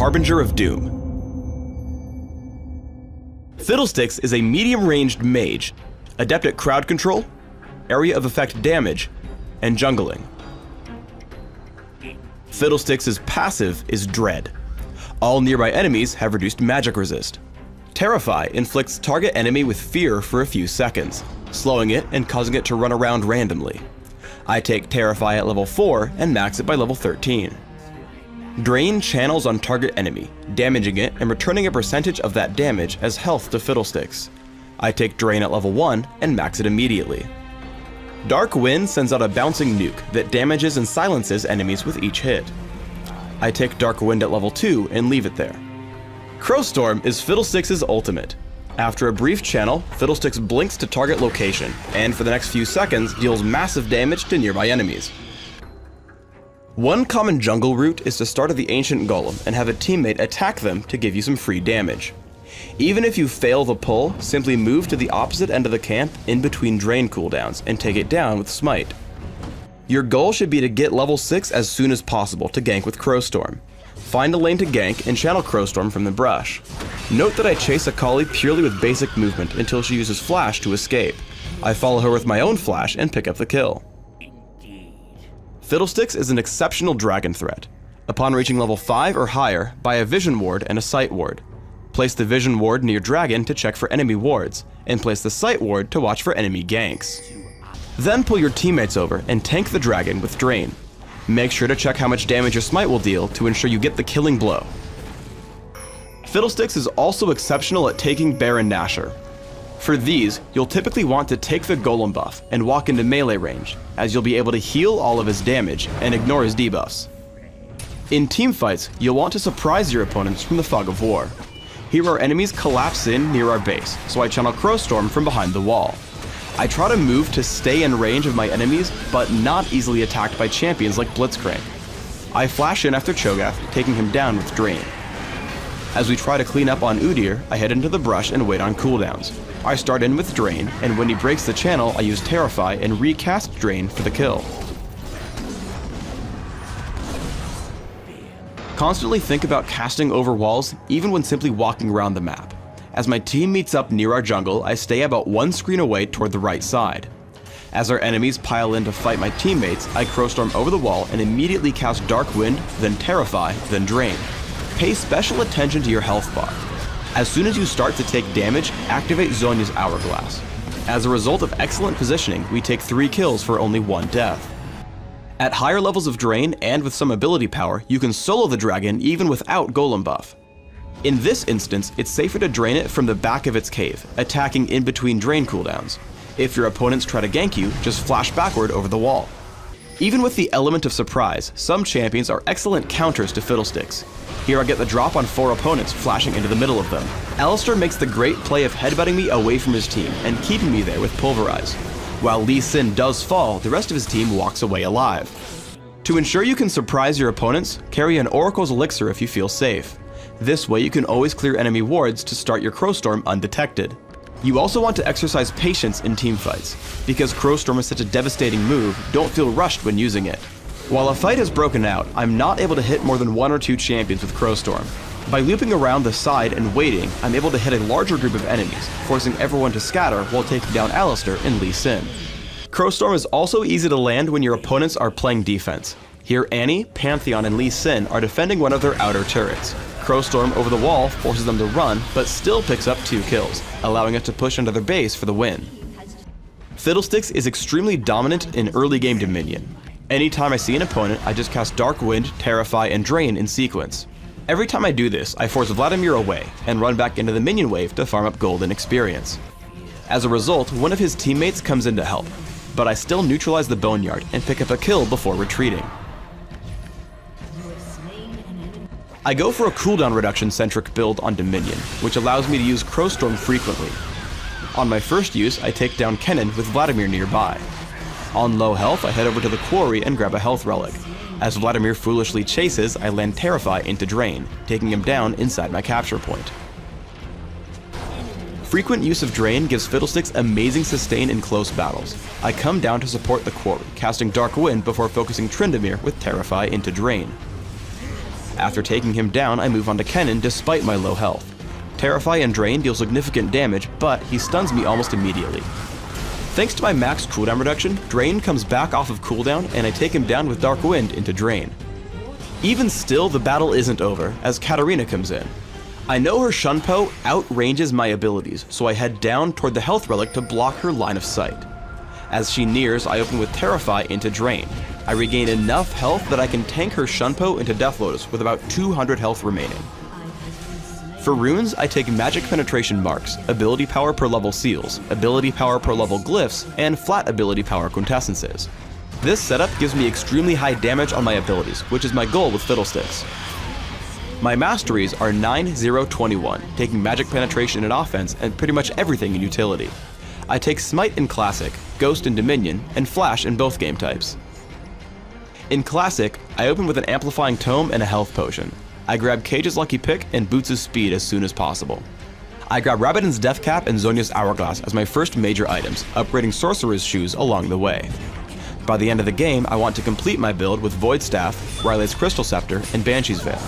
Harbinger of Doom. Fiddlesticks is a medium-ranged mage, adept at crowd control, area of effect damage, and jungling. Fiddlesticks' passive is Dread. All nearby enemies have reduced magic resist. Terrify inflicts target enemy with fear for a few seconds, slowing it and causing it to run around randomly. I take Terrify at level 4 and max it by level 13. Drain channels on target enemy, damaging it and returning a percentage of that damage as health to Fiddlesticks. I take Drain at level 1 and max it immediately. Dark Wind sends out a bouncing nuke that damages and silences enemies with each hit. I take Dark Wind at level 2 and leave it there. Crowstorm is Fiddlesticks' ultimate. After a brief channel, Fiddlesticks blinks to target location, and for the next few seconds deals massive damage to nearby enemies. One common jungle route is to start at the Ancient Golem and have a teammate attack them to give you some free damage. Even if you fail the pull, simply move to the opposite end of the camp in between drain cooldowns and take it down with Smite. Your goal should be to get level 6 as soon as possible to gank with Crowstorm. Find a lane to gank and channel Crowstorm from the brush. Note that I chase Akali purely with basic movement until she uses Flash to escape. I follow her with my own Flash and pick up the kill. Fiddlesticks is an exceptional dragon threat. Upon reaching level 5 or higher, buy a Vision Ward and a Sight Ward. Place the Vision Ward near Dragon to check for enemy wards, and place the Sight Ward to watch for enemy ganks. Then pull your teammates over and tank the dragon with Drain. Make sure to check how much damage your Smite will deal to ensure you get the killing blow. Fiddlesticks is also exceptional at taking Baron Nashor. For these, you'll typically want to take the Golem buff and walk into melee range, as you'll be able to heal all of his damage and ignore his debuffs. In teamfights, you'll want to surprise your opponents from the Fog of War. Here our enemies collapse in near our base, so I channel Crowstorm from behind the wall. I try to move to stay in range of my enemies, but not easily attacked by champions like Blitzcrank. I flash in after Cho'Gath, taking him down with Drain. As we try to clean up on Udyr, I head into the brush and wait on cooldowns. I start in with Drain, and when he breaks the channel, I use Terrify and recast Drain for the kill. Constantly think about casting over walls, even when simply walking around the map. As my team meets up near our jungle, I stay about one screen away toward the right side. As our enemies pile in to fight my teammates, I Crowstorm over the wall and immediately cast Dark Wind, then Terrify, then Drain. Pay special attention to your health bar. As soon as you start to take damage, activate Zhonya's Hourglass. As a result of excellent positioning, we take 3 kills for only 1 death. At higher levels of Drain and with some ability power, you can solo the dragon even without Golem buff. In this instance, it's safer to drain it from the back of its cave, attacking in between drain cooldowns. If your opponents try to gank you, just flash backward over the wall. Even with the element of surprise, some champions are excellent counters to Fiddlesticks. Here I get the drop on 4 opponents, flashing into the middle of them. Alistar makes the great play of headbutting me away from his team and keeping me there with Pulverize. While Lee Sin does fall, the rest of his team walks away alive. To ensure you can surprise your opponents, carry an Oracle's Elixir if you feel safe. This way you can always clear enemy wards to start your Crowstorm undetected. You also want to exercise patience in teamfights. Because Crowstorm is such a devastating move, don't feel rushed when using it. While a fight has broken out, I'm not able to hit more than 1 or 2 champions with Crowstorm. By looping around the side and waiting, I'm able to hit a larger group of enemies, forcing everyone to scatter while taking down Alistar and Lee Sin. Crowstorm is also easy to land when your opponents are playing defense. Here Annie, Pantheon, and Lee Sin are defending one of their outer turrets. Crowstorm over the wall forces them to run, but still picks up 2 kills, allowing us to push into their base for the win. Fiddlesticks is extremely dominant in early game Dominion. Anytime I see an opponent, I just cast Dark Wind, Terrify, and Drain in sequence. Every time I do this, I force Vladimir away, and run back into the minion wave to farm up gold and experience. As a result, one of his teammates comes in to help, but I still neutralize the Boneyard and pick up a kill before retreating. I go for a cooldown reduction centric build on Dominion, which allows me to use Crowstorm frequently. On my first use, I take down Kennen with Vladimir nearby. On low health, I head over to the quarry and grab a health relic. As Vladimir foolishly chases, I land Terrify into Drain, taking him down inside my capture point. Frequent use of Drain gives Fiddlesticks amazing sustain in close battles. I come down to support the quarry, casting Dark Wind before focusing Tryndamere with Terrify into Drain. After taking him down, I move on to Kennen despite my low health. Terrify and Drain deal significant damage, but he stuns me almost immediately. Thanks to my max cooldown reduction, Drain comes back off of cooldown and I take him down with Dark Wind into Drain. Even still, the battle isn't over, as Katarina comes in. I know her Shunpo outranges my abilities, so I head down toward the health relic to block her line of sight. As she nears, I open with Terrify into Drain. I regain enough health that I can tank her Shunpo into Death Lotus with about 200 health remaining. For runes, I take Magic Penetration Marks, Ability Power per level Seals, Ability Power per level Glyphs, and Flat Ability Power Quintessences. This setup gives me extremely high damage on my abilities, which is my goal with Fiddlesticks. My masteries are 9, 0, 21, taking Magic Penetration in offense and pretty much everything in utility. I take Smite in Classic, Ghost in Dominion, and Flash in both game types. In Classic, I open with an Amplifying Tome and a Health Potion. I grab Cage's Lucky Pick and Boots' Speed as soon as possible. I grab Rabbidan's Death Cap and Zhonya's Hourglass as my first major items, upgrading Sorcerer's Shoes along the way. By the end of the game, I want to complete my build with Void Staff, Ryle's Crystal Scepter, and Banshee's Veil.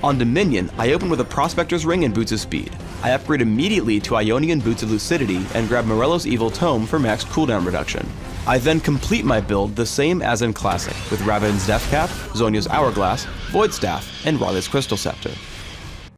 On Dominion, I open with a Prospector's Ring and Boots' Speed. I upgrade immediately to Ionian Boots of Lucidity and grab Morello's Evil Tome for max cooldown reduction. I then complete my build the same as in Classic, with Rabbidan's Death Cap, Zhonya's Hourglass, Void Staff, and Ryle's Crystal Scepter.